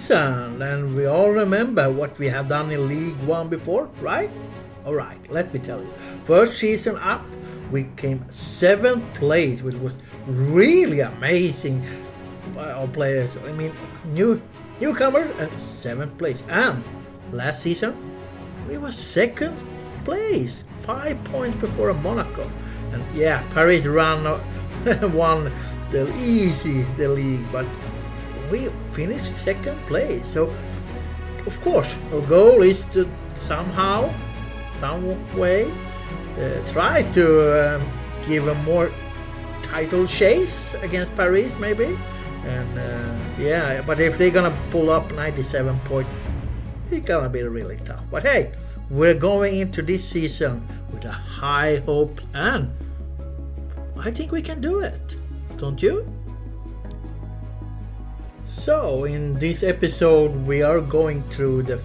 season, and we all remember what we have done in League One before, right? Alright, let me tell you. First season up, we came 7th place, which was really amazing. Our players, I mean, newcomer at 7th place. And last season, we were 2nd place, 5 points before Monaco. And yeah, Paris won the league, but we finished 2nd place. So, of course, our goal is to some way, try to give a more title chase against Paris, maybe. And yeah, but if they're gonna pull up 97 points, it's gonna be really tough. But hey, we're going into this season with a high hope, and I think we can do it, don't you? So in this episode we are going through the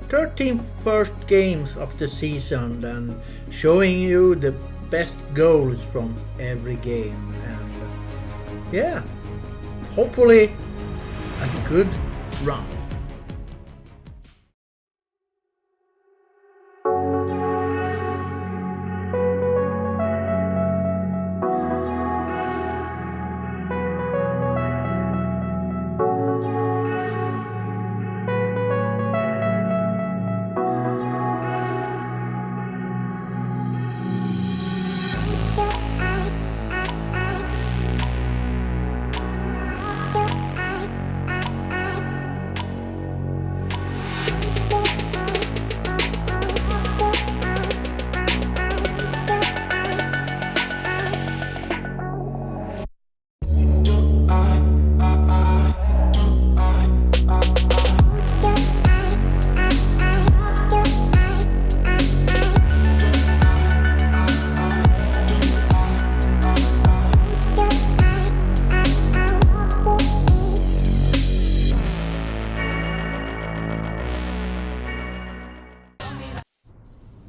13 first games of the season and showing you the best goals from every game, and yeah, hopefully a good run.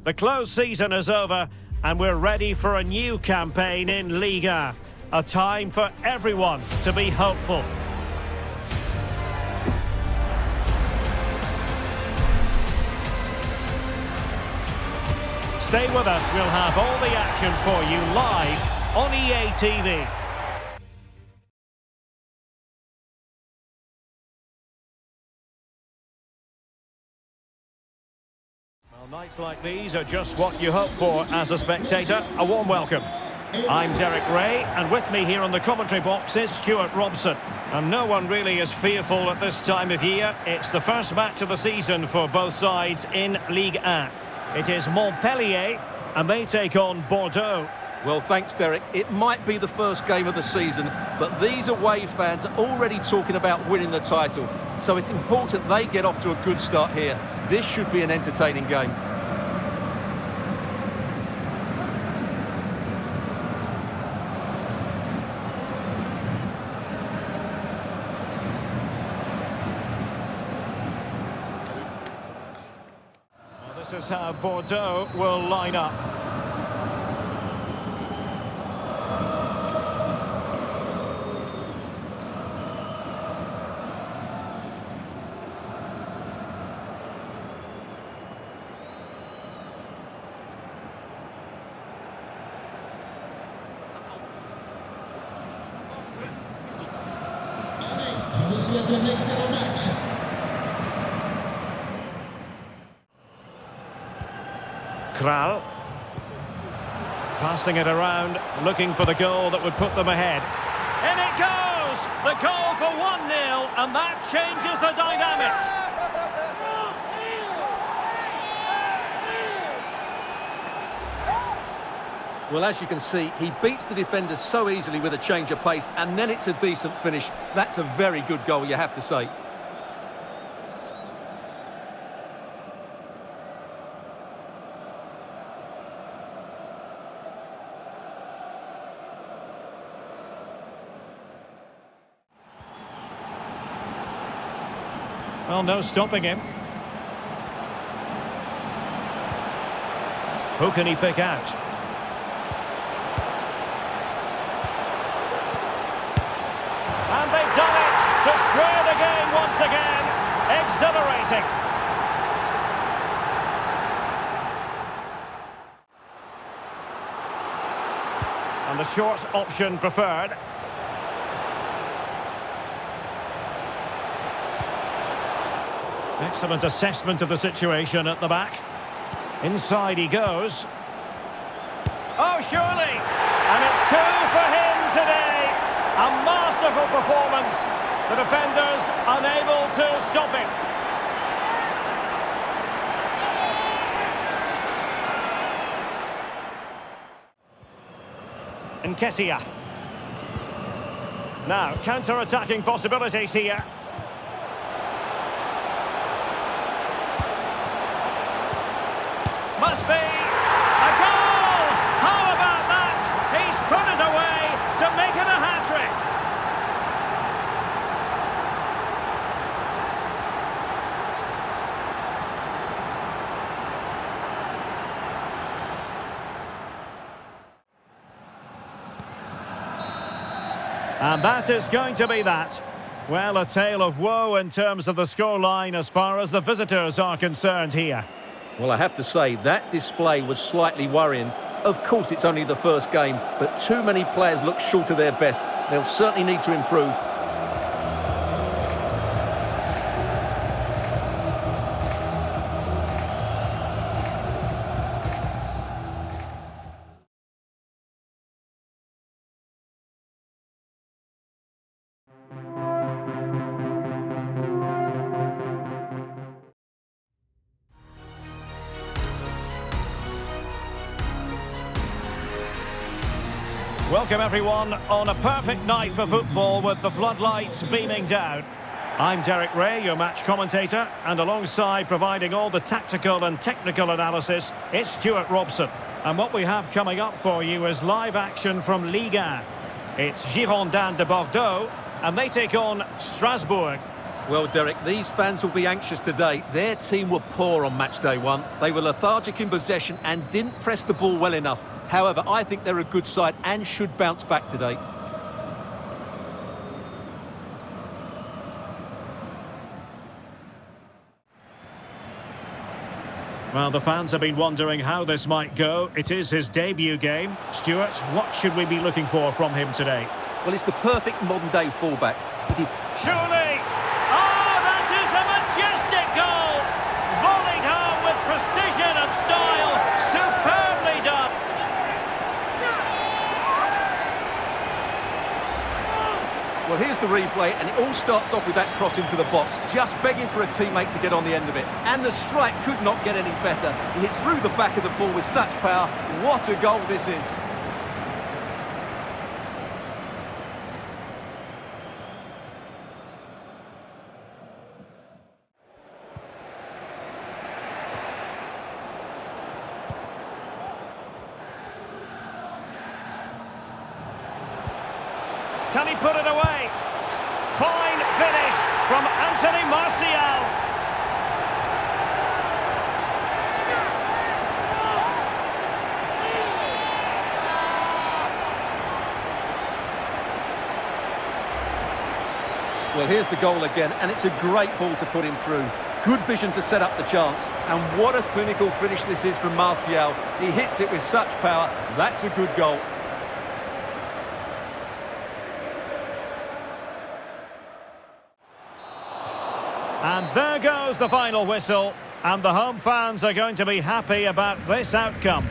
The close season is over and we're ready for a new campaign in Liga. A time for everyone to be hopeful. Stay with us, we'll have all the action for you live on EA TV. Nights like these are just what you hope for as a spectator. A warm welcome. I'm Derek Ray, and with me here on the commentary box is Stuart Robson. And no one really is fearful at this time of year. It's the first match of the season for both sides in Ligue 1. It is Montpellier, and they take on Bordeaux. Well, thanks, Derek. It might be the first game of the season, but these away fans are already talking about winning the title. So it's important they get off to a good start here. This should be an entertaining game. Well, this is how Bordeaux will line up. Kral passing it around, looking for the goal that would put them ahead. In it goes! The goal for 1-0, and that changes the dynamic. Well, as you can see, he beats the defenders so easily with a change of pace, and then it's a decent finish. That's a very good goal, you have to say. Well, no stopping him. Who can he pick out? And they've done it to square the game once again. Exhilarating. And the short option preferred. Excellent assessment of the situation at the back. Inside he goes. Oh, surely! And it's two for him today. A masterful performance. The defenders unable to stop him. Nketiah. Now, counter-attacking possibilities here. Must be a goal! How about that? He's put it away to make it a hat-trick. And that is going to be that. Well, a tale of woe in terms of the scoreline as far as the visitors are concerned here. Well, I have to say, that display was slightly worrying. Of course, it's only the first game, but too many players look short of their best. They'll certainly need to improve. Welcome everyone on a perfect night for football with the floodlights beaming down. I'm Derek Ray, your match commentator, and alongside providing all the tactical and technical analysis, it's Stuart Robson. And what we have coming up for you is live action from Ligue 1. It's Girondins de Bordeaux, and they take on Strasbourg. Well, Derek, these fans will be anxious today. Their team were poor on match day one. They were lethargic in possession and didn't press the ball well enough. However, I think they're a good side and should bounce back today. Well, the fans have been wondering how this might go. It is his debut game. Stuart, what should we be looking for from him today? Well, it's the perfect modern-day fullback. Surely! Oh, that is a majestic goal! Volleyed home with precision and style. Superbly done. Well, here's the replay, and it all starts off with that cross into the box, just begging for a teammate to get on the end of it. And the strike could not get any better. He hits through the back of the ball with such power. What a goal this is. Can he put it away? Fine finish from Anthony Martial. Well, here's the goal again, and it's a great ball to put him through. Good vision to set up the chance. And what a clinical finish this is from Martial. He hits it with such power. That's a good goal. And there goes the final whistle. And the home fans are going to be happy about this outcome.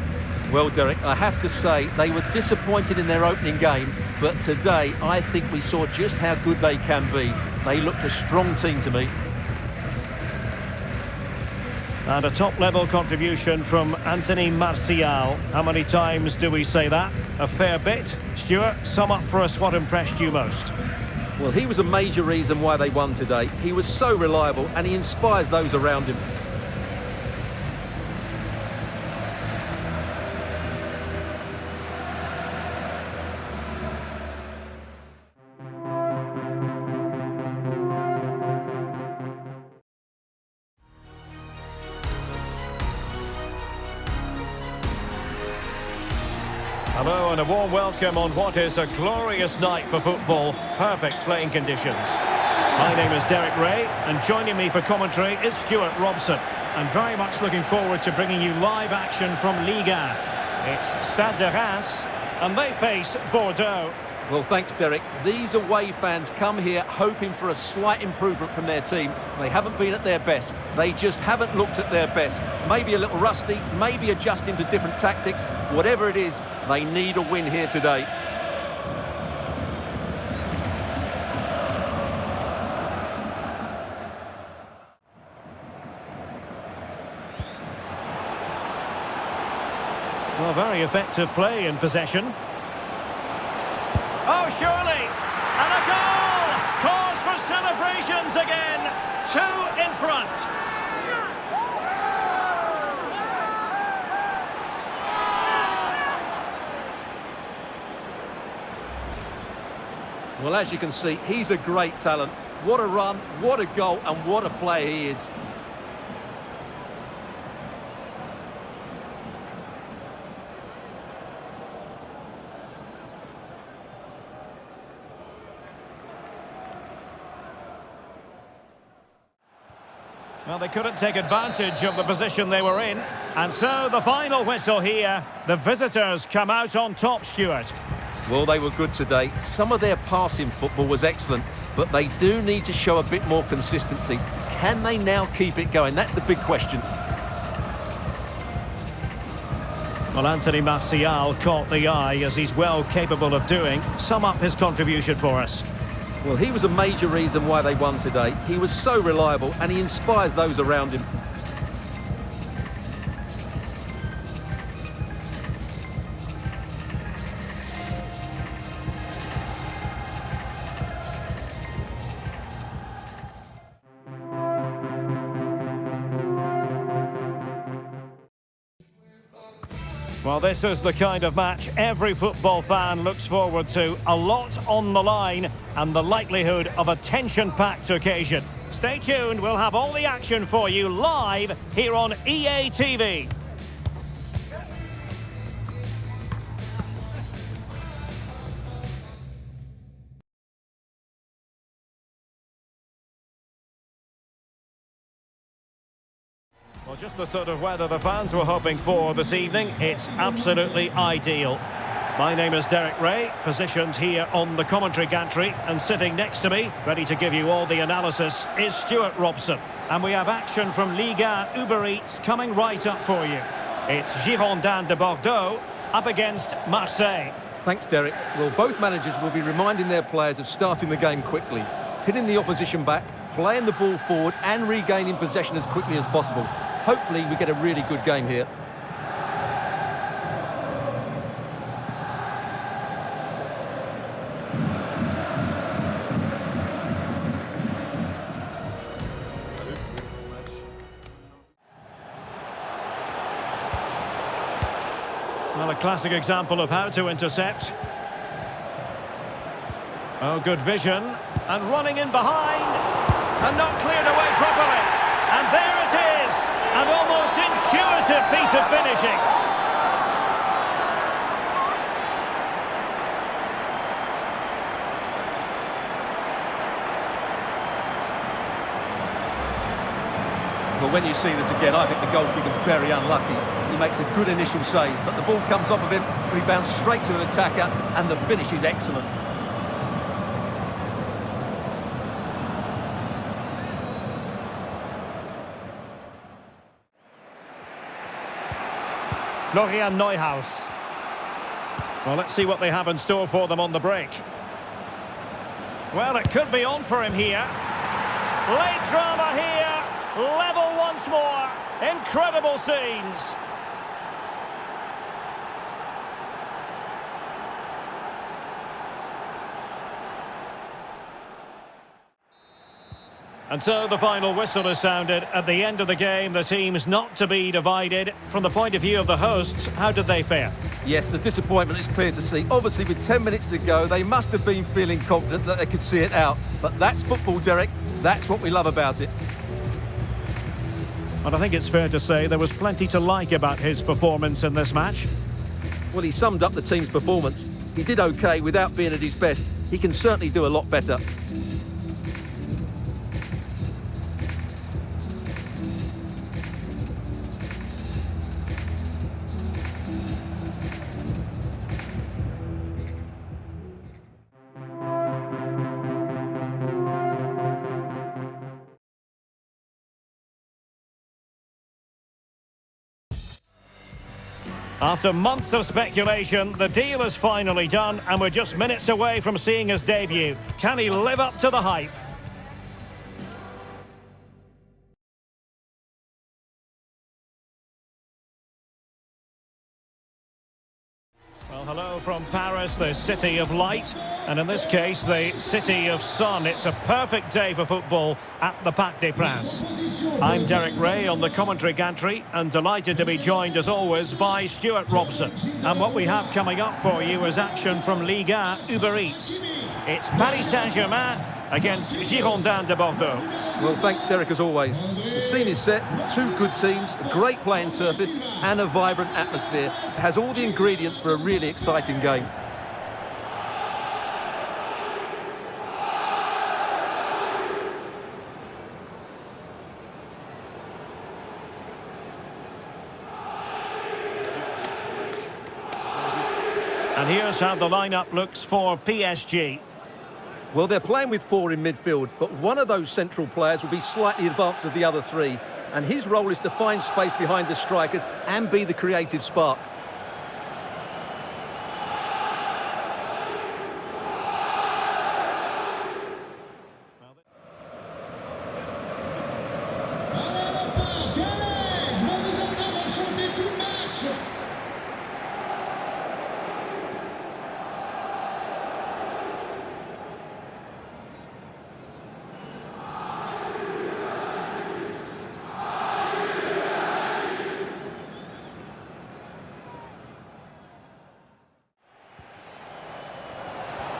Well, Derek, I have to say they were disappointed in their opening game, but today I think we saw just how good they can be. They looked a strong team to me. And a top-level contribution from Anthony Martial. How many times do we say that? A fair bit. Stuart, sum up for us what impressed you most. Well, he was a major reason why they won today. He was so reliable and he inspires those around him. Hello and a warm welcome on what is a glorious night for football. Perfect playing conditions. My name is Derek Ray, and joining me for commentary is Stuart Robson. I'm very much looking forward to bringing you live action from Ligue 1. It's Stade de Reims, and they face Bordeaux. Well, thanks, Derek. These away fans come here hoping for a slight improvement from their team. They haven't been at their best. They just haven't looked at their best. Maybe a little rusty, maybe adjusting to different tactics. Whatever it is, they need a win here today. Well, very effective play in possession. Oh, surely! And a goal! Cause for celebrations again! 2 in front! Well, as you can see, he's a great talent. What a run, what a goal, and what a player he is. Well, they couldn't take advantage of the position they were in. And so the final whistle here. The visitors come out on top, Stuart. Well, they were good today. Some of their passing football was excellent, but they do need to show a bit more consistency. Can they now keep it going? That's the big question. Well, Anthony Martial caught the eye, as he's well capable of doing. Sum up his contribution for us. Well, he was a major reason why they won today. He was so reliable and he inspires those around him. Well, this is the kind of match every football fan looks forward to. A lot on the line and the likelihood of a tension-packed occasion. Stay tuned, we'll have all the action for you live here on EA TV. Well, just the sort of weather the fans were hoping for this evening. It's absolutely ideal. My name is Derek Ray, positioned here on the commentary gantry, and sitting next to me, ready to give you all the analysis, is Stuart Robson. And we have action from Ligue 1 Uber Eats coming right up for you. It's Girondins de Bordeaux up against Marseille. Thanks, Derek. Well, both managers will be reminding their players of starting the game quickly, pinning the opposition back, playing the ball forward and regaining possession as quickly as possible. Hopefully we get a really good game here. Well, a classic example of how to intercept. Oh, good vision. And running in behind. And not cleared away properly. And there it is. An almost intuitive piece of finishing. Well, when you see this again, I think the goalkeeper's very unlucky. He makes a good initial save, but the ball comes off of him, rebounds straight to an attacker, and the finish is excellent. Florian Neuhaus. Well, let's see what they have in store for them on the break. Well, it could be on for him here. Late drama here. Level once more. Incredible scenes. And so the final whistle is sounded. At the end of the game, the team's not to be divided. From the point of view of the hosts, how did they fare? Yes, the disappointment is clear to see. Obviously, with 10 minutes to go, they must have been feeling confident that they could see it out. But that's football, Derek. That's what we love about it. And I think it's fair to say there was plenty to like about his performance in this match. Well, he summed up the team's performance. He did okay without being at his best. He can certainly do a lot better. After months of speculation, the deal is finally done, and we're just minutes away from seeing his debut. Can he live up to the hype? Well, hello from Paris, the city of light, and in this case, the city of sun. It's a perfect day for football at the Parc des Princes. I'm Derek Ray on the commentary gantry, and delighted to be joined, as always, by Stuart Robson. And what we have coming up for you is action from Ligue 1 Uber Eats. It's Paris Saint-Germain against Girondins de Bordeaux. Well, thanks, Derek, as always. The scene is set, two good teams, a great playing surface and a vibrant atmosphere. It has all the ingredients for a really exciting game. And here's how the lineup looks for PSG. Well, they're playing with four in midfield, but one of those central players will be slightly advanced of the other three, and his role is to find space behind the strikers and be the creative spark.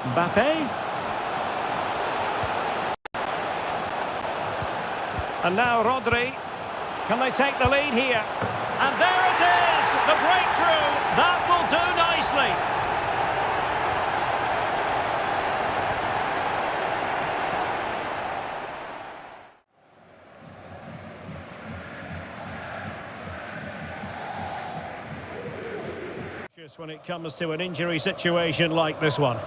Mbappe. And now Rodri. Can they take the lead here? And there it is! The breakthrough! That will do nicely! Just when it comes to an injury situation like this one.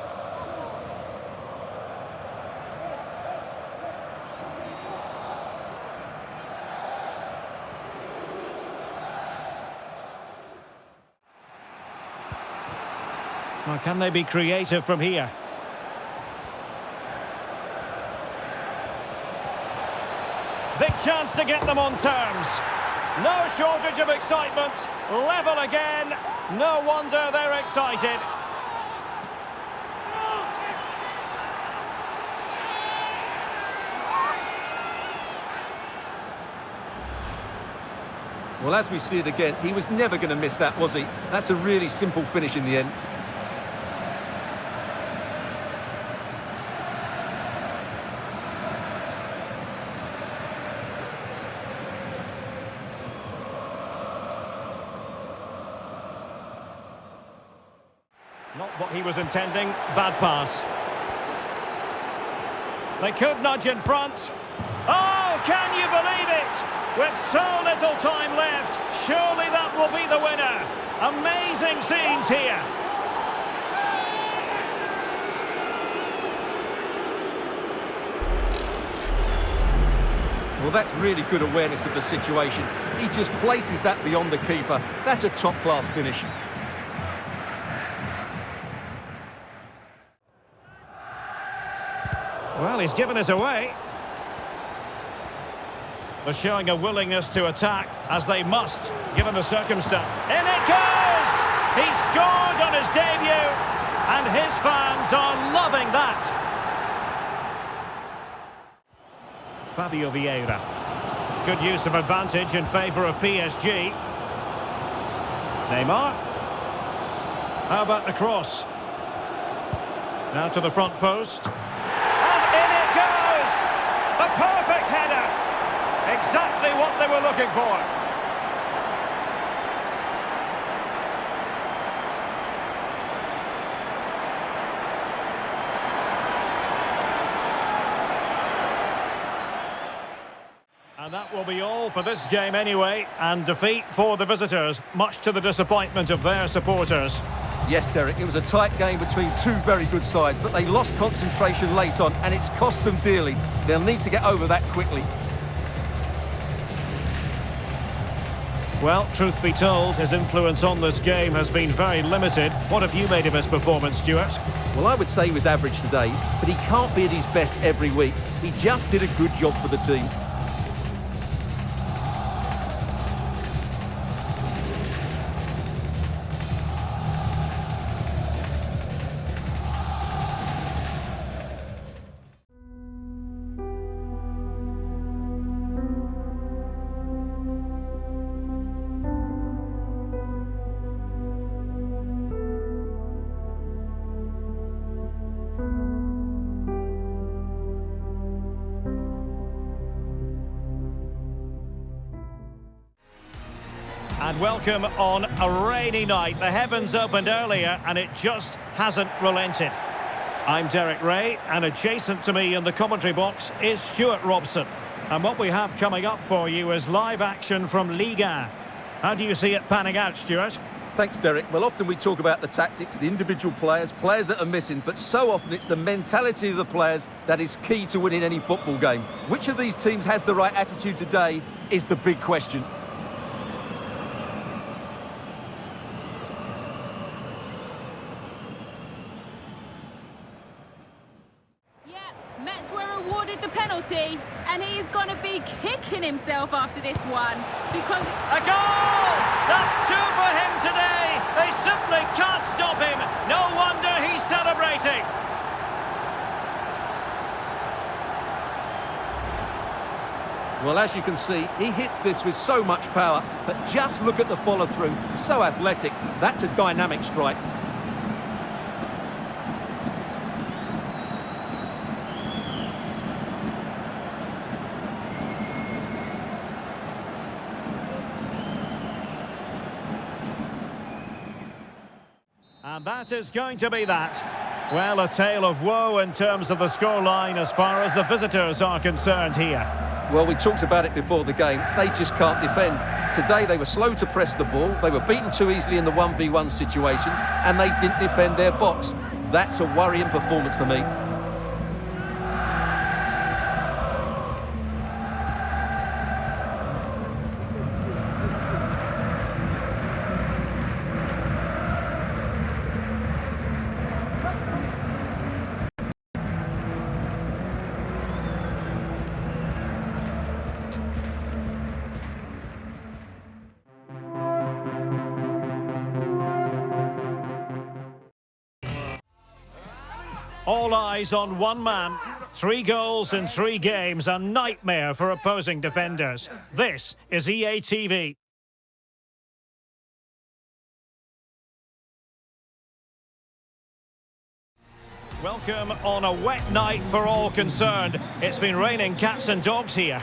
Well, can they be creative from here? Big chance to get them on terms. No shortage of excitement. Level again. No wonder they're excited. Well, as we see it again, he was never going to miss that, was he? That's a really simple finish in the end. Not what he was intending. Bad pass. They could nudge in front. Oh, can you believe it? With so little time left, surely that will be the winner. Amazing scenes here. Well, that's really good awareness of the situation. He just places that beyond the keeper. That's a top-class finish. Well, he's given us away. They're showing a willingness to attack, as they must, given the circumstance. In it goes! He scored on his debut, and his fans are loving that. Fabio Vieira. Good use of advantage in favour of PSG. Neymar. How about the cross? Now to the front post. And in it goes! The perfect header! Exactly what they were looking for. And that will be all for this game anyway, and defeat for the visitors, much to the disappointment of their supporters. Yes, Derek, it was a tight game between two very good sides, but they lost concentration late on, and it's cost them dearly. They'll need to get over that quickly. Well, truth be told, his influence on this game has been very limited. What have you made of his performance, Stuart? Well, I would say he was average today, but he can't be at his best every week. He just did a good job for the team. And welcome on a rainy night. The heavens opened earlier and it just hasn't relented. I'm Derek Ray, and adjacent to me in the commentary box is Stuart Robson. And what we have coming up for you is live action from Ligue 1. How do you see it panning out, Stuart? Thanks, Derek. Well, often we talk about the tactics, the individual players that are missing, but so often it's the mentality of the players that is key to winning any football game. Which of these teams has the right attitude today is the big question. And he's going to be kicking himself after this one because... A goal! That's two for him today! They simply can't stop him! No wonder he's celebrating! Well, as you can see, he hits this with so much power, but just look at the follow-through. So athletic. That's a dynamic strike. And that is going to be that. Well, a tale of woe in terms of the scoreline as far as the visitors are concerned here. Well, we talked about it before the game. They just can't defend. Today they were slow to press the ball, they were beaten too easily in the 1v1 situations, and they didn't defend their box. That's a worrying performance for me. All eyes on one man. 3 goals in 3 games, a nightmare for opposing defenders. This is EA TV. Welcome on a wet night for all concerned. It's been raining cats and dogs here.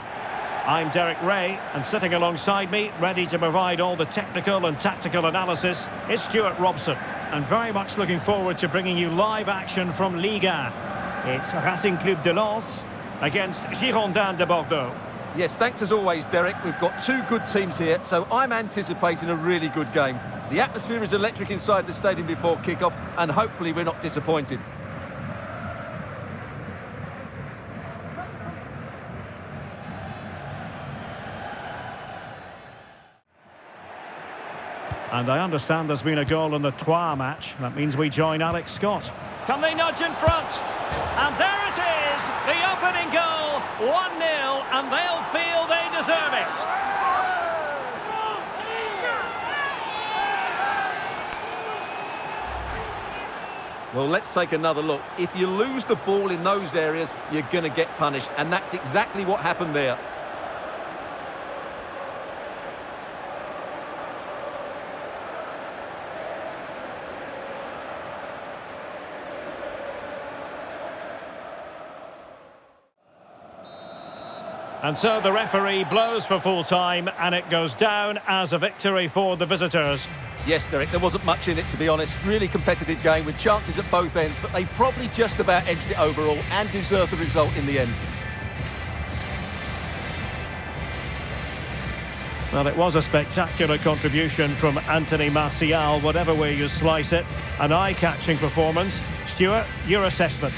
I'm Derek Ray, and sitting alongside me, ready to provide all the technical and tactical analysis, is Stuart Robson. And very much looking forward to bringing you live action from Ligue 1. It's Racing Club de Lens against Girondins de Bordeaux. Yes, thanks as always, Derek. We've got 2 good teams here, so I'm anticipating a really good game. The atmosphere is electric inside the stadium before kick-off, and hopefully we're not disappointed. And I understand there's been a goal in the Throphee match. That means we join Alex Scott. Can they nudge in front? And there it is, the opening goal, 1-0, and they'll feel they deserve it. Well, let's take another look. If you lose the ball in those areas, you're going to get punished, and that's exactly what happened there. And so the referee blows for full time, and it goes down as a victory for the visitors. Yes, Derek, there wasn't much in it, to be honest. Really competitive game with chances at both ends, but they probably just about edged it overall and deserved the result in the end. Well, it was a spectacular contribution from Anthony Martial, whatever way you slice it. An eye-catching performance. Stuart, your assessment?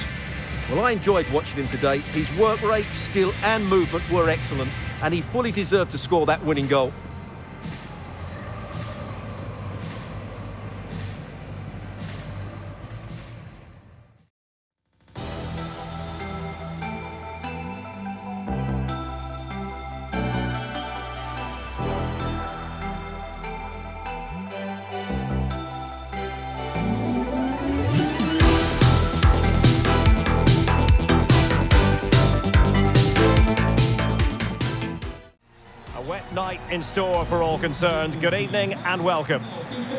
Well, I enjoyed watching him today. His work rate, skill and movement were excellent, and he fully deserved to score that winning goal. in store for all concerned. Good evening and welcome.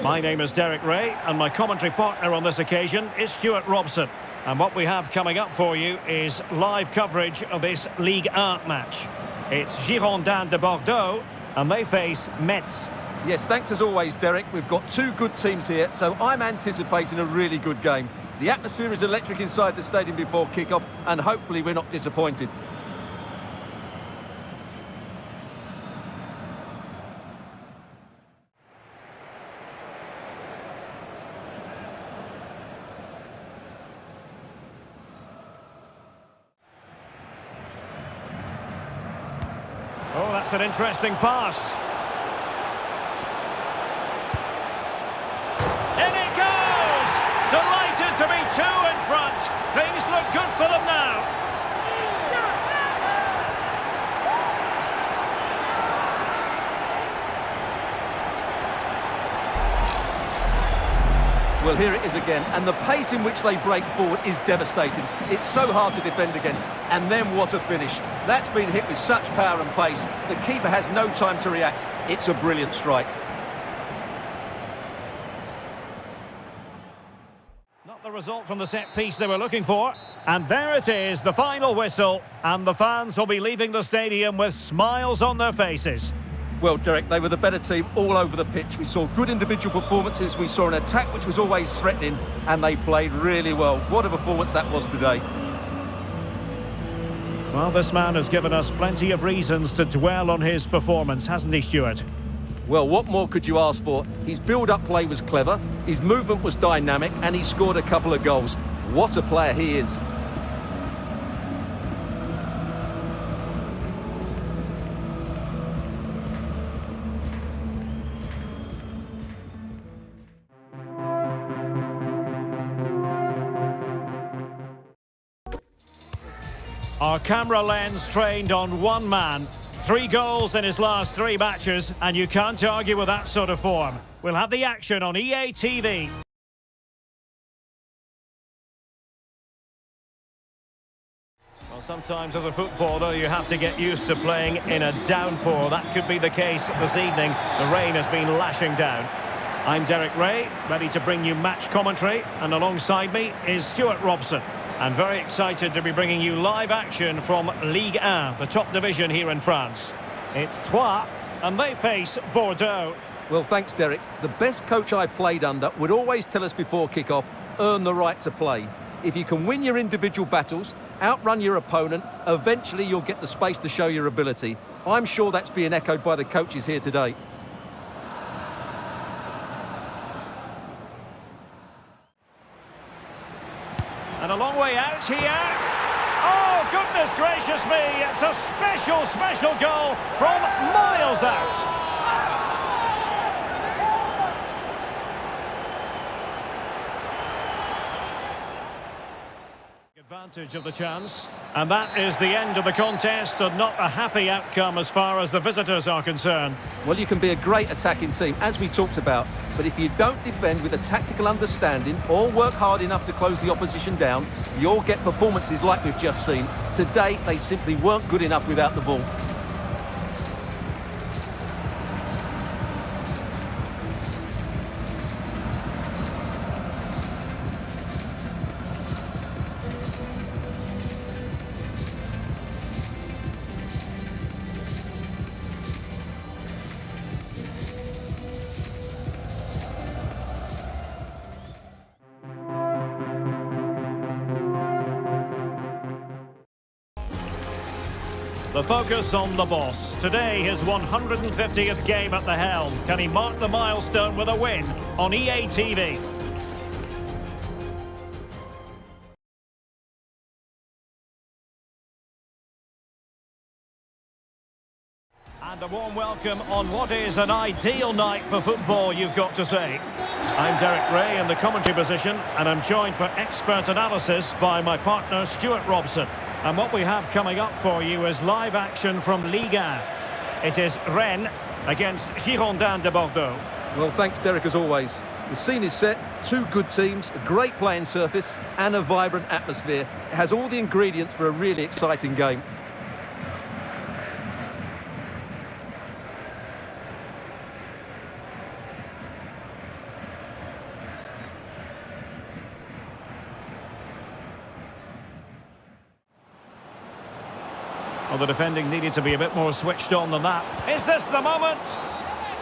My name is Derek Ray and my commentary partner on this occasion is Stuart Robson. And what we have coming up for you is live coverage of this Ligue 1 match. It's Girondins de Bordeaux and they face Metz. Yes, thanks as always, Derek. We've got two good teams here, so I'm anticipating a really good game. The atmosphere is electric inside the stadium before kick-off, and hopefully we're not disappointed. Oh, that's an interesting pass. In it goes! Delighted to be two in front. Things look good for them now. Well, here it is again, and the pace in which they break forward is devastating. It's so hard to defend against, and then what a finish. That's been hit with such power and pace. The keeper has no time to react. It's a brilliant strike. Not the result from the set piece they were looking for. And there it is, the final whistle. And the fans will be leaving the stadium with smiles on their faces. Well, Derek, they were the better team all over the pitch. We saw good individual performances. We saw an attack which was always threatening, and they played really well. What a performance that was today. Well, this man has given us plenty of reasons to dwell on his performance, hasn't he, Stuart? Well, what more could you ask for? His build-up play was clever, his movement was dynamic, and he scored a couple of goals. What a player he is. Our camera lens trained on one man. 3 goals in his last 3 matches, and you can't argue with that sort of form. We'll have the action on EA TV. Well, sometimes as a footballer you have to get used to playing in a downpour. That could be the case this evening. The rain has been lashing down. I'm Derek Ray, ready to bring you match commentary, and alongside me is Stuart Robson. And very excited to be bringing you live action from Ligue 1, the top division here in France. It's Throphee, and they face Bordeaux. Well, thanks, Derek. The best coach I played under would always tell us before kick-off, earn the right to play. If you can win your individual battles, outrun your opponent, eventually you'll get the space to show your ability. I'm sure that's being echoed by the coaches here today. And a long way out here. Oh, goodness gracious me. It's a special, special goal from miles out. Advantage of the chance. And that is the end of the contest, and not a happy outcome as far as the visitors are concerned. Well, you can be a great attacking team, as we talked about, but if you don't defend with a tactical understanding or work hard enough to close the opposition down, you'll get performances like we've just seen. Today, they simply weren't good enough without the ball. The focus on the boss. Today, his 150th game at the helm. Can he mark the milestone with a win on EA TV? And a warm welcome on what is an ideal night for football, you've got to say. I'm Derek Ray in the commentary position, and I'm joined for expert analysis by my partner Stuart Robson. And what we have coming up for you is live action from Ligue 1. It is Rennes against Girondins de Bordeaux. Well, thanks, Derek, as always. The scene is set, two good teams, a great playing surface and a vibrant atmosphere. It has all the ingredients for a really exciting game. Well, the defending needed to be a bit more switched on than that. Is this the moment?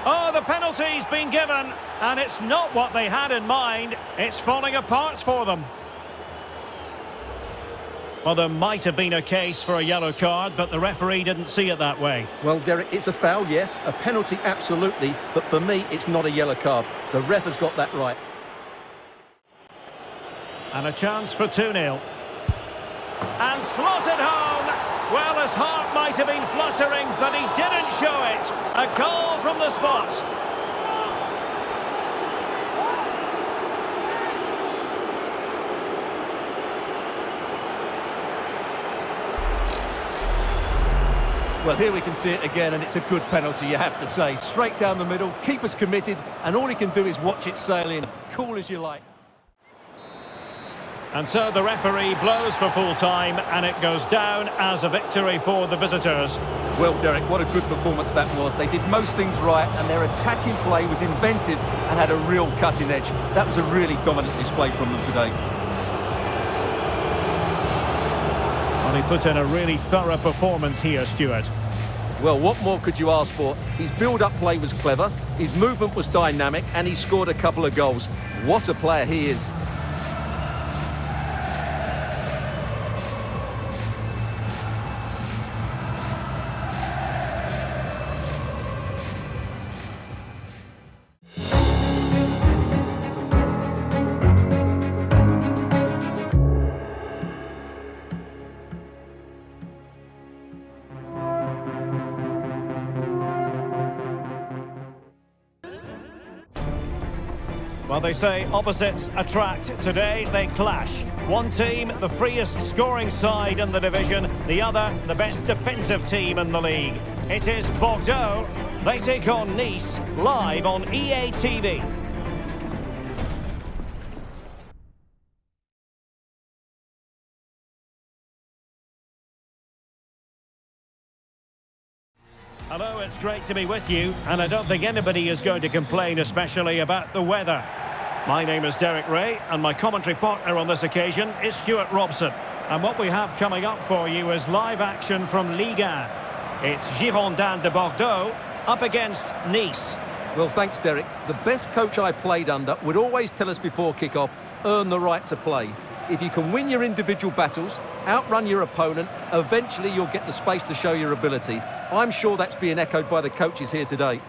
Oh, the penalty's been given, and it's not what they had in mind. It's falling apart for them. Well, there might have been a case for a yellow card, but the referee didn't see it that way. Well, Derek, it's a foul, yes. A penalty, absolutely. But for me, it's not a yellow card. The ref has got that right. And a chance for 2-0. And slotted home. Well, his heart might have been fluttering, but he didn't show it. A goal from the spot. Well, here we can see it again, and it's a good penalty, you have to say. Straight down the middle, keeper's committed, and all he can do is watch it sail in. Cool as you like. And so the referee blows for full time, and it goes down as a victory for the visitors. Well, Derek, what a good performance that was. They did most things right, and their attacking play was inventive and had a real cutting edge. That was a really dominant display from them today. Well, he put in a really thorough performance here, Stuart. Well, what more could you ask for? His build-up play was clever, his movement was dynamic, and he scored a couple of goals. What a player he is. Well, they say opposites attract. Today they clash. One team, the freest scoring side in the division. The other, the best defensive team in the league. It is Bordeaux. They take on Nice, live on EA TV. Hello, it's great to be with you, and I don't think anybody is going to complain, especially about the weather. My name is Derek Ray, and my commentary partner on this occasion is Stuart Robson. And what we have coming up for you is live action from Ligue 1. It's Girondins de Bordeaux up against Nice. Well, thanks, Derek. The best coach I played under would always tell us before kick-off, earn the right to play. If you can win your individual battles, outrun your opponent, eventually you'll get the space to show your ability. I'm sure that's being echoed by the coaches here today.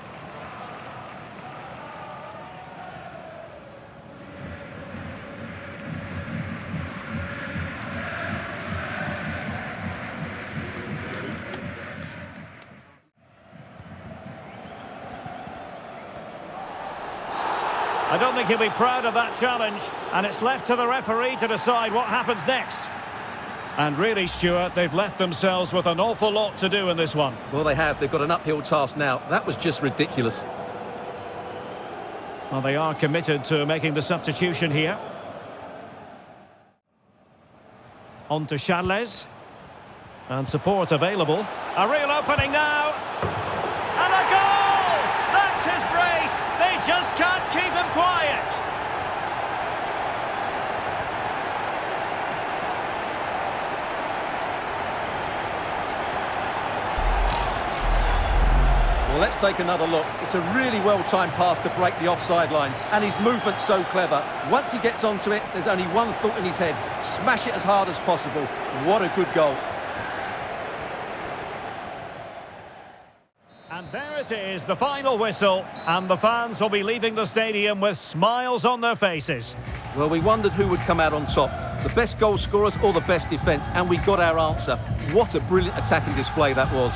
I don't think he'll be proud of that challenge, and it's left to the referee to decide what happens next. And really, Stuart, they've left themselves with an awful lot to do in this one. Well, they have. They've got an uphill task now. That was just ridiculous. Well, they are committed to making the substitution here. On to Charles. And support available. A real opening now. And a goal! That's his brace! They just can't keep him quiet. Well, let's take another look. It's a really well-timed pass to break the offside line, and his movement's so clever. Once he gets onto it, there's only one thought in his head. Smash it as hard as possible. What a good goal. And there it is, the final whistle, and the fans will be leaving the stadium with smiles on their faces. Well, we wondered who would come out on top, the best goal scorers or the best defence, and we got our answer. What a brilliant attacking display that was.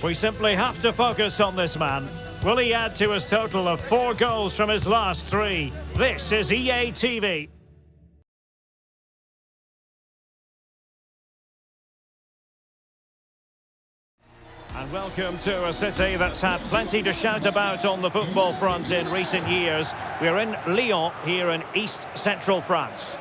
We simply have to focus on this man. Will he add to his total of 4 goals from his last 3? This is EA TV. And welcome to a city that's had plenty to shout about on the football front in recent years. We're in Lyon, here in East Central France.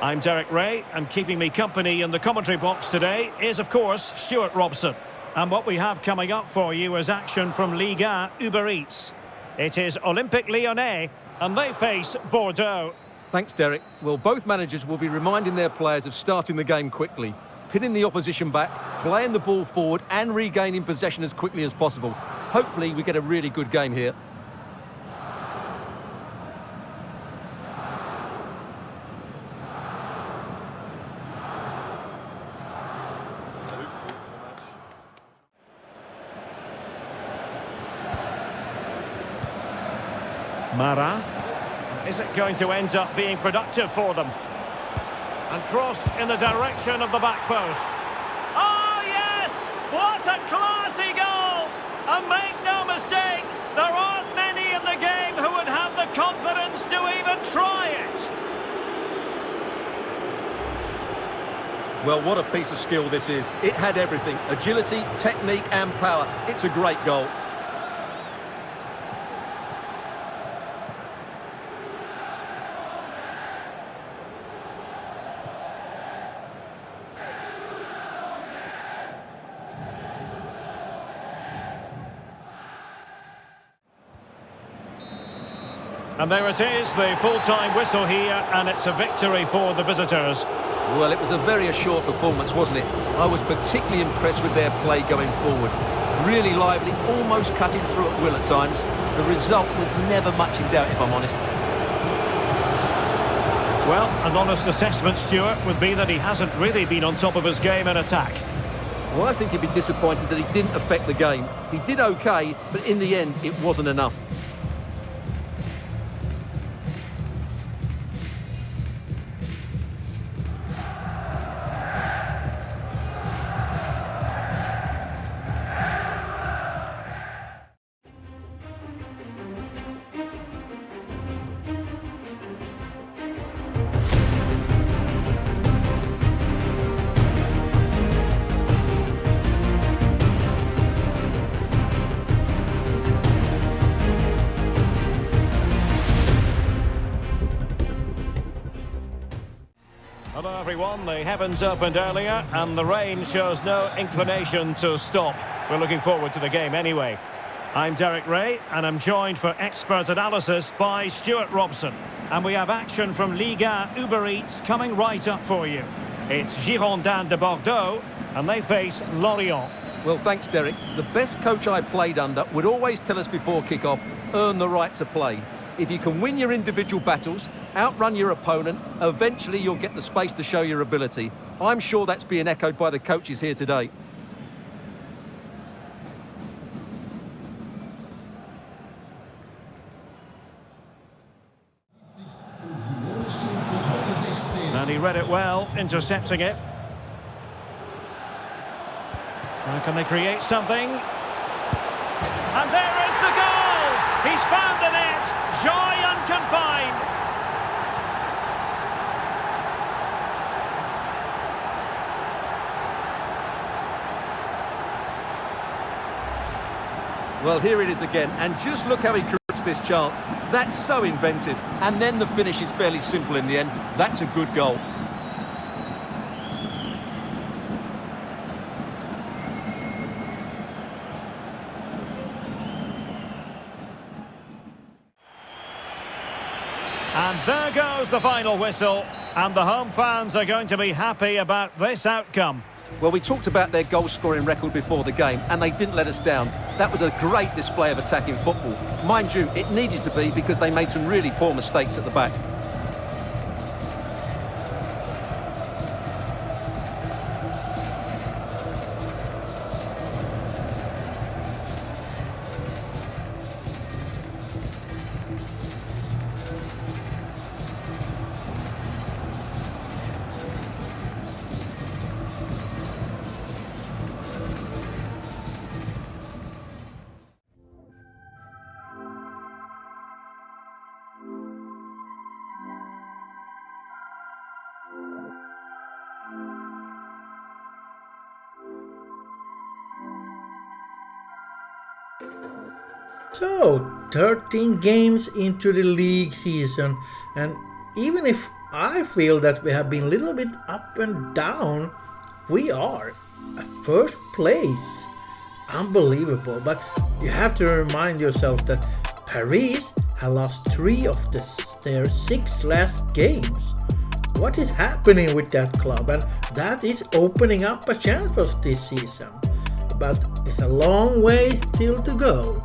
I'm Derek Ray, and keeping me company in the commentary box today is, of course, Stuart Robson. And what we have coming up for you is action from Ligue 1 Uber Eats. It is Olympique Lyonnais, and they face Bordeaux. Thanks, Derek. Well, both managers will be reminding their players of starting the game quickly, pinning the opposition back, playing the ball forward and regaining possession as quickly as possible. Hopefully we get a really good game here. Mara. Is it going to end up being productive for them? And crossed in the direction of the back post. Oh, yes! What a classy goal! And make no mistake, there aren't many in the game who would have the confidence to even try it. Well, what a piece of skill this is. It had everything: agility, technique and power. It's a great goal. And there it is, the full-time whistle here, and it's a victory for the visitors. Well, it was a very assured performance, wasn't it? I was particularly impressed with their play going forward. Really lively, almost cutting through at will at times. The result was never much in doubt, if I'm honest. Well, an honest assessment, Stuart, would be that he hasn't really been on top of his game in attack. Well, I think he'd be disappointed that he didn't affect the game. He did okay, but in the end, it wasn't enough. Hello everyone, the heavens opened earlier and the rain shows no inclination to stop. We're looking forward to the game anyway. I'm Derek Ray and I'm joined for expert analysis by Stuart Robson. And we have action from Ligue 1 Uber Eats coming right up for you. It's Girondins de Bordeaux and they face Lorient. Well, thanks, Derek. The best coach I played under would always tell us before kick-off, earn the right to play. If you can win your individual battles, outrun your opponent, eventually you'll get the space to show your ability. I'm sure that's being echoed by the coaches here today. And he read it well, intercepting it. Now can they create something? And there is the goal! He's found the net! Joy unconfined! Well, here it is again, and just look how he creates this chance. That's so inventive, and then the finish is fairly simple in the end. That's a good goal. And there goes the final whistle, and the home fans are going to be happy about this outcome. Well, we talked about their goal-scoring record before the game, and they didn't let us down. That was a great display of attacking football. Mind you, it needed to be because they made some really poor mistakes at the back. So, 13 games into the league season, and even if I feel that we have been a little bit up and down, we are at first place. Unbelievable, but you have to remind yourself that Paris have lost 3 of their 6 last games. What is happening with that club? And that is opening up a chance for us this season. But it's a long way still to go.